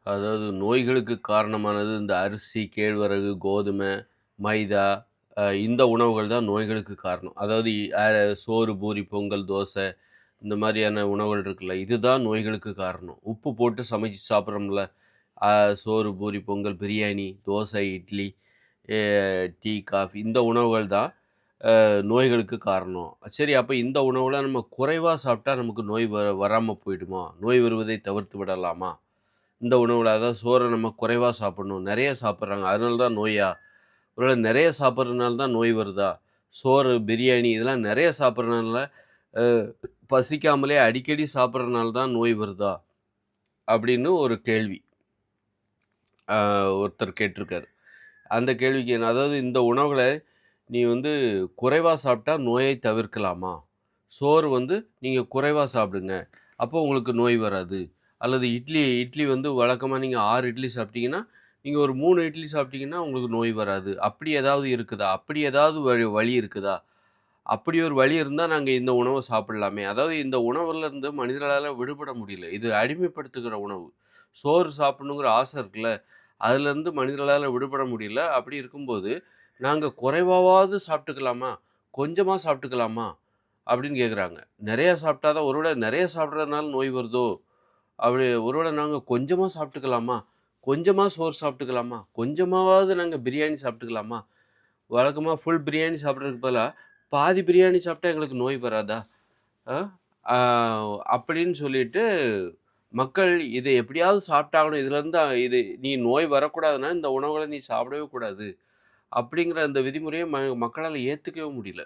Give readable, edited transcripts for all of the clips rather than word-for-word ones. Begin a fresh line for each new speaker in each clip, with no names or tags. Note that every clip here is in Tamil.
அதாவது நோய்களுக்கு காரணமானது இந்த அரிசி, கேழ்வரகு, கோதுமை, மைதா இந்த உணவுகள் தான் நோய்களுக்கு காரணம். அதாவது சோறு, பூரி, பொங்கல், தோசை இந்த மாதிரியான உணவுகள் இருக்குல்ல, இதுதான் நோய்களுக்கு காரணம். உப்பு போட்டு சமைச்சு சாப்பிட்றோம்ல, அ சோறு, பூரி, பொங்கல், பிரியாணி, தோசை, இட்லி, எ டீ, காஃபி இந்த உணவுகள் தான் நோய்களுக்கு காரணம். சரி, அப்ப இந்த உணவுலாம் நம்ம குறைவா சாப்பிட்டா நமக்கு நோய் வராம போயிடுமா? நோய் வருவதை தவிர்த்து விடலாமா? இந்த உணவுல அதாவது சோற நம்ம குறைவா சாப்பிடணும். நெறைய சாப்பிடுறாங்க. அதனால தான் நோயா? ஒருவேள நெறைய சாப்பிடுறதுனால தான் நோய் வருதா? சோறு, பிரியாணி இதெல்லாம் நெறைய சாப்பிடுறதுனால, அ பசிக்காமலே அடிக்கடி சாப்பிடுறதுனால தான் நோய் வருதா? அப்படின்னு ஒரு கேள்வி. ஒருத்தர் கேட்டிருக்காரு. அந்த கேள்விக்கு அதாவது இந்த உணவுகள நீ வந்து குறைவா சாப்பிட்டா நோயை தவிர்க்கலாமா? சோறு வந்து நீங்க குறைவா சாப்பிடுங்க. அப்போ உங்களுக்கு நோய் வராது. அல்லது இட்லி இட்லி வந்து வழக்கமா நீங்க 6 இட்லி சாப்பிட்டீங்கன்னா, நீங்க ஒரு 3 இட்லி சாப்பிட்டீங்கன்னா உங்களுக்கு நோய் வராது. அப்படி ஏதாவது இருக்குதா? அப்படி ஏதாவது வழி இருக்குதா? அப்படி ஒரு வழி இருந்தா நாங்க இந்த உணவ சாப்பிடலாமே. அதாவது இந்த உணவுலருந்து மனிதர்களால விடுபட முடியல. இது அடிமைப்படுத்துகிற உணவு. சோறு சாப்பிடணுங்கிற ஆசை இருக்குல்ல, அதுலருந்து மனிதர்களால விடுபட முடியல. அப்படி இருக்கும்போது, நாங்க குறைவாவது சாப்பிட்டுக்கலாமா? கொஞ்சமா சாப்பிட்டுக்கலாமா? அப்படின்னு கேட்குறாங்க. நெறைய சாப்பிட்டா தான் ஒருவேளை நெறைய சாப்பிடுறதுனால நோய் வருதோ? அப்படி ஒருவேளை நாங்க கொஞ்சமா சாப்பிட்டுக்கலாமா? கொஞ்சமா சோறு சாப்பிட்டுக்கலாமா? கொஞ்சமாவது நாங்க பிரியாணி சாப்பிட்டுக்கலாமா? வழக்கமா ஃபுல் பிரியாணி சாப்பிடுறதுக்கு பதிலா, பாதி பிரியாணி சாப்பிட்டா எங்களுக்கு நோய் வராதா? அ ஆ அப்படின்னு சொல்லிட்டு மக்கள் இத எப்படியாவது சாப்பிட்டாகணும். இதுலருந்து இது நீ நோய் வரக்கூடாதுன்னா, இந்த உணவுகள நீ சாப்பிடவே கூடாது. அப்படிங்கிற அந்த விதிமுறைய மக்களால ஏத்துக்கவே முடியல.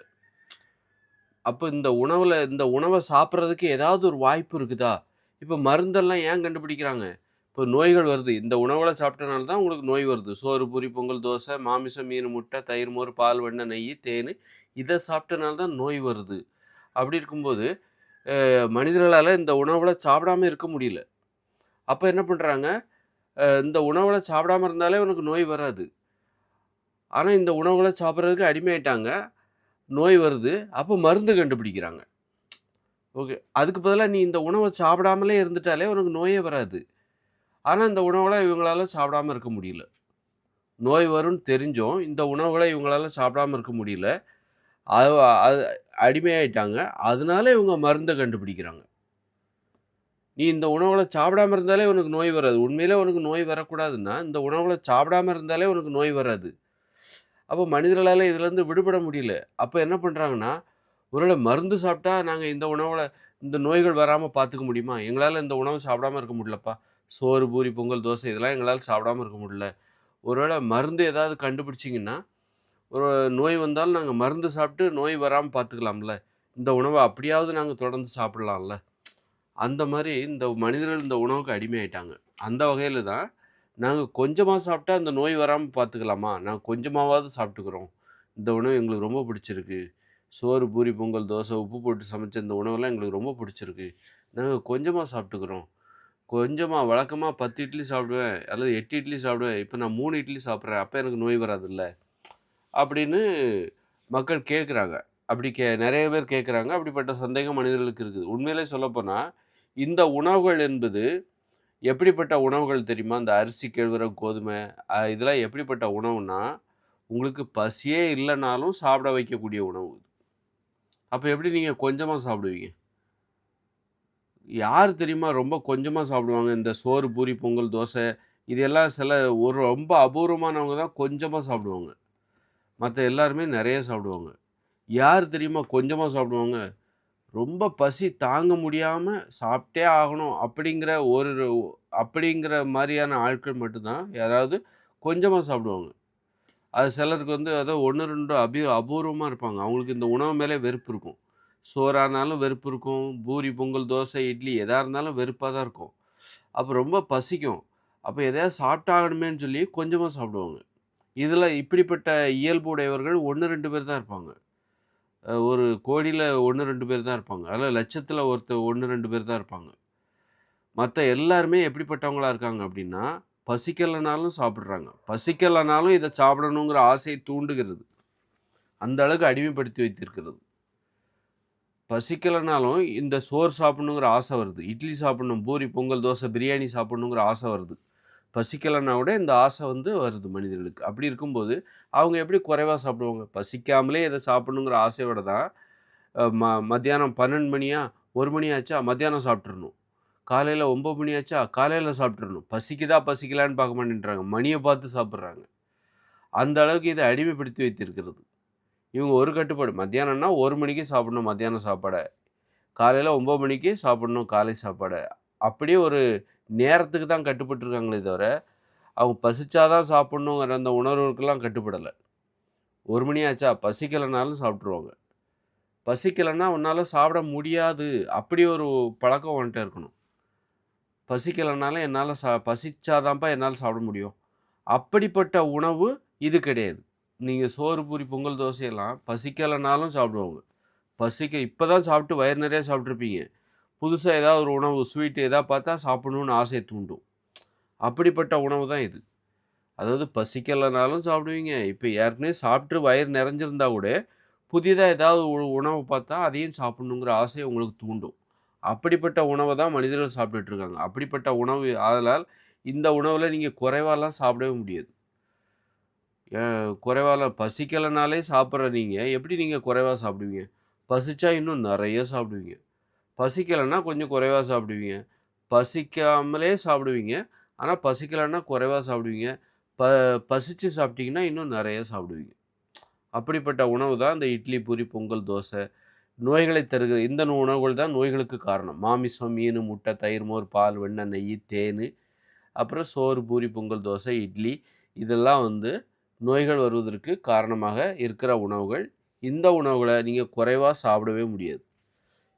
அப்ப இந்த உணவ சாப்பிடுறதுக்கு ஏதாவது ஒரு வாய்ப்பு இருக்குதா? இப்ப மருந்தெல்லாம் ஏன் கண்டுபிடிக்கிறாங்க? இப்ப நோய்கள் வருது. இந்த உணவுகள சாப்பிட்டனால தான் உங்களுக்கு நோய் வருது. சோறு, பூரி, பொங்கல், தோசை, மாமிசம், மீன், முட்டை, தயிர், மோர், பால், வெண்ணெய், நெய்யி, தேனு இத சாப்பிட்டனால தான் நோய் வருது. அப்படி இருக்கும்போது, மனிதர்களால இந்த உணவுகள சாப்பிடாம இருக்க முடியல. அப்ப என்ன பண்றாங்க? இந்த உணவுகள சாப்பிடாம இருந்தாலே உனக்கு நோய் வராது. ஆனா இந்த உணவுகள சாப்பிடுறதுக்கு அடிமையாயிட்டாங்க. நோய் வருது. அப்ப மருந்து கண்டுபிடிக்கிறாங்க. ஓகே. அதுக்கு பதிலா நீ இந்த உணவ சாப்பிடாமலே இருந்துட்டாலே உனக்கு நோயே வராது. ஆனா இந்த உணவுகள இவங்களால சாப்பிடாம இருக்க முடியல. நோய் வரும்னு தெரிஞ்சும் இந்த உணவுகள இவங்களால சாப்பிடாம இருக்க முடியல. அது அது அடிமையாயிட்டாங்க. அதனால இவங்க மருந்த கண்டுபிடிக்கிறாங்க. நீ இந்த உணவுகள சாப்பிடாம இருந்தாலே உனக்கு நோய் வராது. உண்மையிலே உனக்கு நோய் வரக்கூடாதுன்னா, இந்த உணவுகள சாப்பிடாம இருந்தாலே உனக்கு நோய் வராது. அப்போ மனிதர்களால இதிலருந்து விடுபட முடியல. அப்ப என்ன பண்றாங்கன்னா, ஒருவேள மருந்து சாப்பிட்டா நாங்க இந்த நோய்கள் வராம பார்த்துக்க முடியுமா? எங்களால இந்த உணவு சாப்பிடாம இருக்க முடியலப்பா. சோறு, பூரி, பொங்கல், தோசை இதெல்லாம் எங்களால சாப்பிடாம இருக்க முடியல. ஒருவேள மருந்து ஏதாவது கண்டுபிடிச்சீங்கன்னா, ஒரு நோய் வந்தாலும் நாங்க மருந்து சாப்பிட்டு நோய் வராம பார்த்துக்கலாம்ல. இந்த உணவ அப்படியாவது நாங்க தொடர்ந்து சாப்பிடலாம்ல. அந்த மாரி இந்த மனிதர்கள் இந்த உணவுக்கு அடிமையாயிட்டாங்க. அந்த வகையில தான், நாங்க கொஞ்சமா சாப்பிட்டா அந்த நோய் வராம பார்த்துக்கலாமா? நாங்க கொஞ்சமாவது சாப்பிட்டுக்கிறோம். இந்த உணவு எங்களுக்கு ரொம்ப பிடிச்சிருக்கு. சோறு, பூரி, பொங்கல், தோசை, உப்பு போட்டு சமைச்ச இந்த உணவெல்லாம் எங்களுக்கு ரொம்ப பிடிச்சிருக்கு. நாங்க கொஞ்சமா சாப்பிட்டுக்கிறோம். கொஞ்சமா வழக்கமா 10 இட்லி சாப்பிடுவேன், அல்லது 8 இட்லி சாப்பிடுவேன். இப்ப நான் 3 இட்லி சாப்பிடுறேன். அப்ப எனக்கு நோய் வராதுல்ல. அப்படின்னு மக்கள் கேட்குறாங்க. அப்படி நெறைய பேர் கேட்குறாங்க. அப்படிப்பட்ட சந்தேகம் மனிதர்களுக்கு இருக்குது. உண்மையிலே சொல்லப்போனா, இந்த உணவுகள் என்பது எப்படிப்பட்ட உணவுகள் தெரியுமா? இந்த அரிசி, கேழ்வரகு, கோதுமை இதெல்லாம் எப்படிப்பட்ட உணவுனா, உங்களுக்கு பசியே இல்லனாலும் சாப்பிட வைக்கக்கூடிய உணவு. அப்ப எப்படி நீங்க கொஞ்சமா சாப்பிடுவீங்க? யார் தெரியுமா ரொம்ப கொஞ்சமா சாப்பிடுவாங்க? இந்த சோறு, பூரி, பொங்கல், தோசை இது எல்லாம் ரொம்ப அபூர்வமானவங்க தான் கொஞ்சமா சாப்பிடுவாங்க. மத்த எல்லாருமே நெறைய சாப்பிடுவாங்க. யார் தெரியுமா கொஞ்சமா சாப்பிடுவாங்க? ரொம்ப பசி தாங்க முடியாம சாப்பிட்டே ஆகணும் அப்படிங்கிற மாரியான ஆட்கள் மட்டும் தான் யாராவது கொஞ்சமா சாப்பிடுவாங்க. அது சிலருக்கு வந்து ஏதோ 1, 2 அபூர்வமா இருப்பாங்க. அவங்களுக்கு இந்த உணவு மேலே வெறுப்பு இருக்கும். சோறானாலும் வெறுப்பு இருக்கும். பூரி, பொங்கல், தோசை, இட்லி எதா இருந்தாலும் வெறுப்பா தான் இருக்கும். அப்ப ரொம்ப பசிக்கும். அப்ப எதையாவது சாப்பிட்டாகணுமேன்னு சொல்லி கொஞ்சமா சாப்பிடுவாங்க. இதுல இப்படிப்பட்ட இயல்பு உடையவர்கள் 1, 2 பேர் தான் இருப்பாங்க. ஒரு கோடியில 1, 2 பேர் தான் இருப்பாங்க. அதுல லட்சத்துல 1, 2 பேர் தான் இருப்பாங்க. மத்த எல்லாருமே எப்படிப்பட்டவங்களா இருக்காங்க அப்படின்னா, பசிக்கலனாலும் சாப்பிடுறாங்க. பசிக்கலனாலும் இத சாப்பிடணுங்கிற ஆசைய தூண்டுகிறது. அந்த அளவுக்கு அடிமைப்படுத்தி வைத்திருக்கிறது. பசிக்கலனாலும் இந்த சோறு சாப்பிடணுங்கிற ஆசை வருது. இட்லி சாப்பிடணும், பூரி, பொங்கல், தோசை, பிரியாணி சாப்பிடணுங்கிற ஆசை வருது. பசிக்கலைன்னா கூட இந்த ஆசை வந்து வருது மனிதர்களுக்கு. அப்படி இருக்கும்போது அவங்க எப்படி குறைவா சாப்பிடுவாங்க? பசிக்காமலே இதை சாப்பிடணுங்கிற ஆசையோட தான் மத்தியானம் 12 மணியா, 1 மணி ஆச்சா மத்தியானம் சாப்பிட்றணும். காலையில 9 மணி ஆச்சா காலையில சாப்பிட்றணும். பசிக்குதா பசிக்கலான்னு பார்க்க மாட்டேன்றாங்க. மணிய பார்த்து சாப்பிடுறாங்க. அந்த அளவுக்கு இதை அடிமைப்படுத்தி வைத்திருக்கிறது. இவங்க ஒரு கட்டுப்பாடு மத்தியானம்னா 1 மணிக்கு சாப்பிடணும் மத்தியான சாப்பாட. காலையில 9 மணிக்கு சாப்பிடணும் காலை சாப்பாட. அப்படியே ஒரு நேரத்துக்கு தான் கட்டுப்பட்டுருக்காங்களே தவிர, அவங்க பசிச்சா தான் சாப்பிடணுங்கிற அந்த உணர்வுக்கெல்லாம் கட்டுப்படல. 1 மணி ஆச்சா பசிக்கலனாலும் சாப்பிட்டுருவாங்க. பசிக்கலன்னா உன்னால சாப்பிட முடியாது. அப்படி ஒரு பழக்கம் உன்ட்ட இருக்கணும். பசிக்கலனாலும் என்னால பசிச்சா தான்ப்பா என்னால சாப்பிட முடியும். அப்படிப்பட்ட உணவு இது கிடையாது. நீங்க சோறு, பூரி, பொங்கல், தோசையெல்லாம் பசிக்கலனாலும் சாப்பிடுவாங்க. இப்ப தான் சாப்பிட்டு வயிறு நிறைய சாப்பிட்டுருப்பீங்க. புதுசா ஏதாவது ஒரு உணவு ஸ்வீட் எதா பார்த்தா சாப்பிடணும்னு ஆசைய தூண்டும். அப்படிப்பட்ட உணவு தான் இது. அதாவது பசிக்கலனாலும் சாப்பிடுவீங்க. இப்ப ஏற்கனவே சாப்பிட்டு வயிறு நிறைஞ்சிருந்தா கூட, புதிதா ஏதாவது ஒரு உணவு பார்த்தா அதையும் சாப்பிடணுங்கிற ஆசை உங்களுக்கு தூண்டும். அப்படிப்பட்ட உணவ தான் மனிதர்கள் சாப்பிட்டுட்டு இருக்காங்க. அப்படிப்பட்ட உணவு ஆதலால் இந்த உணவுல நீங்க குறைவாலாம் சாப்பிடவே முடியாது. குறைவாலாம் பசிக்கலனாலே சாப்பிடுற நீங்க, எப்படி நீங்க குறைவா சாப்பிடுவீங்க? பசிச்சா இன்னும் நெறைய சாப்பிடுவீங்க. பசிக்கலன்னா கொஞ்சம் குறைவா சாப்பிடுவீங்க. பசிக்காமலே சாப்பிடுவீங்க. ஆனா பசிக்கலன்னா குறைவா சாப்பிடுவீங்க. ப பசிச்சு சாப்பிட்டீங்கன்னா, இன்னும் நெறைய சாப்பிடுவீங்க. அப்படிப்பட்ட உணவு தான் இந்த இட்லி, பூரி, பொங்கல், தோசை. நோய்களை தருகிற இந்த உணவுகள் தான் நோய்களுக்கு காரணம். மாமிசம், மீனு, முட்டை, தயிர், மோர், பால், வெண்ணெய், நெய்யி, தேனு, அப்புறம் சோறு, பூரி, பொங்கல், தோசை, இட்லி இதெல்லாம் வந்து நோய்கள் வருவதற்கு காரணமாக இருக்கிற உணவுகள். இந்த உணவுகள நீங்க குறைவா சாப்பிடவே முடியாது.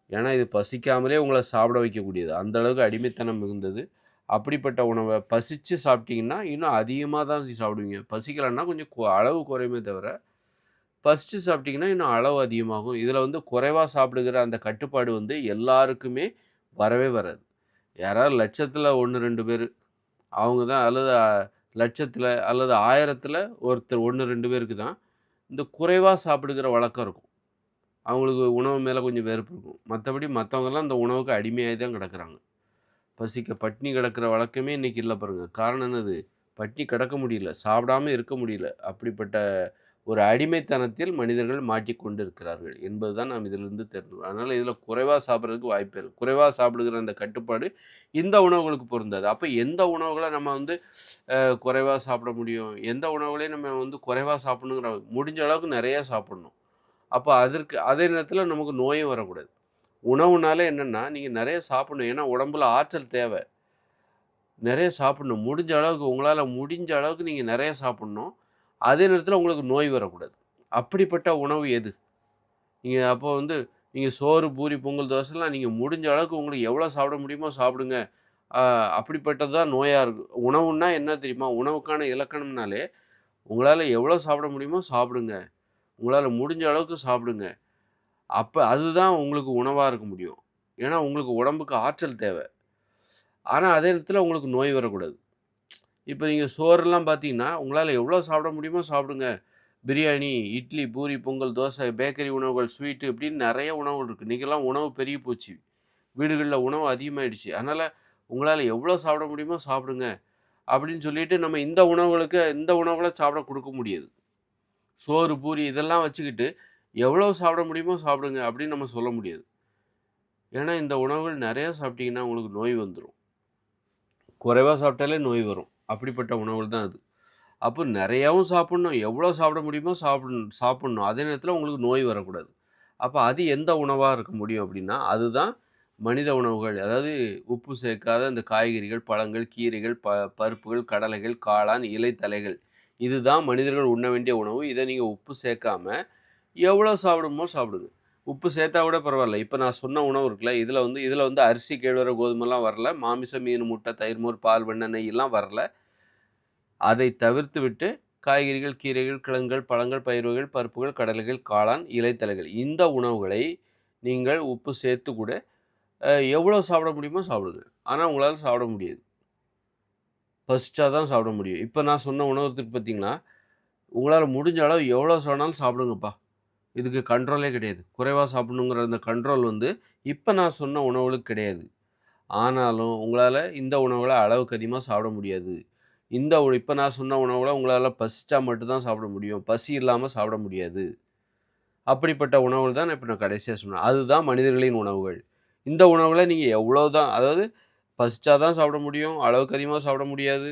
ஏன்னா, இது பசிக்காமலே உங்கள சாப்பிட வைக்கக்கூடியது. அந்த அளவுக்கு அடிமைத்தனம் மிகுந்தது. அப்படிப்பட்ட உணவ பசிச்சு சாப்பிட்டீங்கன்னா, இன்னும் அதிகமா தான் சாப்பிடுவீங்க. பசிக்கலன்னா கொஞ்சம் அளவு குறையுமே தவிர, பசிச்சு சாப்பிட்டீங்கன்னா, இன்னும் அளவு அதிகமாகும். இதில வந்து குறைவா சாப்பிடுகிற அந்த கட்டுப்பாடு வந்து எல்லாருக்குமே வரவே வராது. யாராவது லட்சத்தில 1, 2 பேரு. அவங்க தான் அல்லது லட்சத்தில அல்லது 1000த்தில ஒருத்தர் 1, 2 பேருக்கு தான் இந்த குறைவா சாப்பிடுகிற வழக்கம் இருக்கும். அவங்களுக்கு உணவு மேல கொஞ்சம் வெறுப்பு இருக்கும். மத்தபடி மத்தவங்கலாம் இந்த உணவுக்கு அடிமையாகி தான் கிடக்குறாங்க. பட்டினி கிடக்கிற வழக்கமே இன்னைக்கு இல்ல பாருங்க. காரணம் என்னது? பட்டினி கிடக்க முடியல. சாப்பிடாம இருக்க முடியல. அப்படிப்பட்ட ஒரு அடிமைத்தனத்தில் மனிதர்கள் மாட்டிக்கொண்டு இருக்கிறார்கள் என்பது தான் நாம் இதிலிருந்து தெரிஞ்சுக்கிறோம். அதனால இதில குறைவா சாப்பிடுறதுக்கு வாய்ப்பே இல்ல. குறைவா சாப்பிடுகிற அந்த கட்டுப்பாடு இந்த உணவுகளுக்கு பொருந்தாது. அப்ப எந்த உணவுகள நம்ம வந்து குறைவா சாப்பிட முடியும்? எந்த உணவுகளையும் நம்ம வந்து குறைவா சாப்பிடணுங்கிற முடிஞ்ச அளவுக்கு நெறைய சாப்பிடணும். அப்ப அதே நேரத்தில நமக்கு நோயும் வரக்கூடாது. உணவுனாலே என்னன்னா, நீங்க நெறைய சாப்பிடணும். ஏன்னா உடம்புல ஆற்றல் தேவ. நெறைய சாப்பிடணும். முடிஞ்ச அளவுக்கு உங்களால முடிஞ்ச அளவுக்கு நீங்க நெறைய சாப்பிடணும். அதே நேரத்தில உங்களுக்கு நோய் வரக்கூடாது. அப்படிப்பட்ட உணவு எது? நீங்க அப்போ வந்து நீங்க சோறு, பூரி, பொங்கல், தோசைலாம் நீங்க முடிஞ்ச அளவுக்கு உங்களுக்கு எவ்வளோ சாப்பிட முடியுமோ சாப்பிடுங்க. அ அப்படிப்பட்டது தான் நோயா இருக்கு. உணவுன்னா என்ன தெரியுமா? உணவுக்கான இலக்கணம்னாலே, உங்களால எவ்வளோ சாப்பிட முடியுமோ சாப்பிடுங்க. உங்களால முடிஞ்ச அளவுக்கு சாப்பிடுங்க. அதுதான் உங்களுக்கு உணவா இருக்க முடியும். ஏன்னா, உங்களுக்கு உடம்புக்கு ஆற்றல் தேவ. ஆனா, அதே நேரத்தில உங்களுக்கு நோய் வரக்கூடாது. இப்ப நீங்க சோறுலாம் பார்த்தீங்கன்னா, உங்களால எவ்வளோ சாப்பிட முடியுமோ சாப்பிடுங்க. பிரியாணி, இட்லி, பூரி, பொங்கல், தோசை, பேக்கரி உணவுகள், ஸ்வீட்டு இப்படின்னு நெறைய உணவுகள் இருக்கு. இன்னைக்கெல்லாம் உணவு பெருகி போச்சு. வீடுகள்ல உணவு அதிகமாயிடுச்சு. அதனால உங்களால எவ்வளோ சாப்பிட முடியுமோ சாப்பிடுங்க. அப்படின்னு சொல்லிட்டு நம்ம இந்த உணவுகள சாப்பிட குடுக்க முடியாது. சோறு, பூரி இதெல்லாம் வச்சுக்கிட்டு, எவ்வளோ சாப்பிட முடியுமோ சாப்பிடுங்க அப்படின்னு நம்ம சொல்ல முடியாது. ஏன்னா, இந்த உணவுகள் நெறையா சாப்பிட்டீங்கன்னா உங்களுக்கு நோய் வந்துரும். குறைவா சாப்பிட்டாலே நோய் வரும். அப்படிப்பட்ட உணவுகள் தான் அது. அப்போ நெறையாவும் சாப்பிடணும். எவ்வளோ சாப்பிட முடியுமோ சாப்பிடணும். அதே நேரத்தில உங்களுக்கு நோய் வரக்கூடாது. அப்ப அது எந்த உணவா இருக்க முடியும் அப்படின்னா, அதுதான் மனித உணவுகள். அதாவது உப்பு சேர்க்காத இந்த காய்கறிகள், பழங்கள், கீரைகள், பருப்புகள், கடலைகள், காளான், இலைத்தழைகள். இதுதான் மனிதர்கள் உண்ண வேண்டிய உணவு. இத நீங்க உப்பு சேர்க்காம எவ்வளோ சாப்பிடுமோ சாப்பிடுங்க. உப்பு சேர்த்தா கூட பரவால்ல. இப்ப நான் சொன்ன உணவு இருக்குல்ல, இதுல வந்து அரிசி, கேழ்வரகு, கோதுமைலாம் வரல. மாமிசம், மீன், முட்டை, தயிர், மோர், பால், வெண்ணெய், நெய்யெல்லாம் வரல. அதை தவிர்த்து விட்டு காய்கறிகள், கீரைகள், கிழங்குகள், பழங்கள், பயிர் வகைகள், பருப்புகள், கடலைகள், காளான், இலைத்தழைகள். இந்த உணவுகளை நீங்கள் உப்பு சேர்த்து கூட எவ்வளோ சாப்பிட முடியுமோ சாப்பிடுங்க. ஆனா உங்களால சாப்பிட முடியாது. பசிச்சா தான் சாப்பிட முடியும். இப்ப நான் சொன்ன உணவு இருக்கு பார்த்தீங்களா, உங்களால முடிஞ்ச அளவு எவ்வளோ வேணாலும் சாப்பிடுங்கப்பா. இதுக்கு கண்ட்ரோலே கிடையாது. குறைவா சாப்பிடணுங்கிற அந்த கண்ட்ரோல் வந்து இப்ப நான் சொன்ன உணவுகளுக்கு கிடையாது. ஆனாலும் உங்களால இந்த உணவுகள அளவுக்கு அதிகமா சாப்பிட முடியாது. இப்போ நான் சொன்ன உணவுகள உங்களால பசிச்சா மட்டும் தான் சாப்பிட முடியும். பசி இல்லாம சாப்பிட முடியாது. அப்படிப்பட்ட உணவுகள் தான் இப்ப நான் கடைசியா சொன்னேன். அதுதான் மனிதர்களின் உணவுகள். இந்த உணவுகள நீங்க எவ்வளோதான் அதாவது பசிச்சா தான் சாப்பிட முடியும். அளவுக்கு அதிகமா சாப்பிட முடியாது.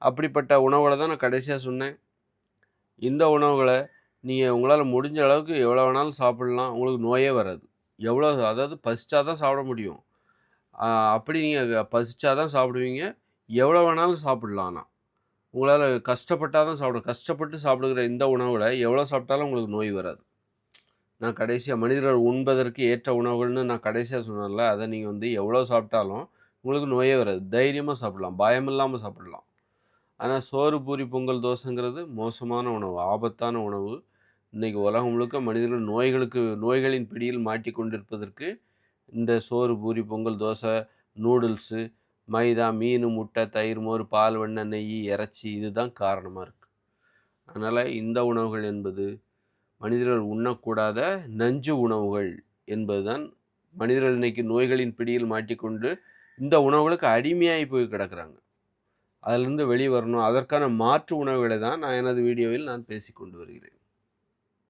அப்படிப்பட்ட உணவுகள தான் நான் கடைசியா சொன்னேன். இந்த உணவுகள நீங்க உங்களால முடிஞ்ச அளவுக்கு எவ்வளோ வேணாலும் சாப்பிடலாம். உங்களுக்கு நோயே வராது. எவ்வளோ அதாவது பசிச்சா தான் சாப்பிட முடியும். அ அப்படி நீங்க பசிச்சா தான் சாப்பிடுவீங்க. எவ்வளோ வேணாலும் சாப்பிடலாம் ஆனா. உங்களால கஷ்டப்பட்டா தான் கஷ்டப்பட்டு சாப்பிடுகிற இந்த உணவுகள எவ்வளோ சாப்பிட்டாலும் உங்களுக்கு நோய் வராது. நான் கடைசியா மனிதர்கள் உண்பதற்கு ஏற்ற உணவுகள்னு நான் கடைசியா சொன்னேன்ல, அத நீங்க எவ்வளோ சாப்பிட்டாலும் உங்களுக்கு நோயே வராது. தைரியமா சாப்பிடலாம். பயமில்லாம சாப்பிடலாம். ஆனா சோறு, பூரி, பொங்கல், தோசைங்கிறது மோசமான உணவு. ஆபத்தான உணவு. இன்னைக்கு உலகம் முழுக்க மனிதர்கள் நோய்களின் பிடியில் மாட்டிக்கொண்டிருப்பதற்கு இந்த சோறு, பூரி, பொங்கல், தோசை, நூடுல்ஸு, மைதா, மீனு, முட்டை, தயிர், மோர், பால், வெண்ணெய், நெய், இறைச்சி இதுதான் காரணமா இருக்கு. அதனால இந்த உணவுகள் என்பது மனிதர்கள் உண்ணக்கூடாத நஞ்சு உணவுகள் என்பதுதான் மனிதர்கள் இன்னைக்கு நோய்களின் பிடியில் மாட்டிக்கொண்டு இந்த உணவுகளுக்கு அடிமையாகி போய் கிடக்குறாங்க. அதிலிருந்து வெளிய வரணும். அதற்கான மாற்று உணவுகளை தான் நான் எனது வீடியோவில் நான் பேசிக்கொண்டு வருகிறேன்.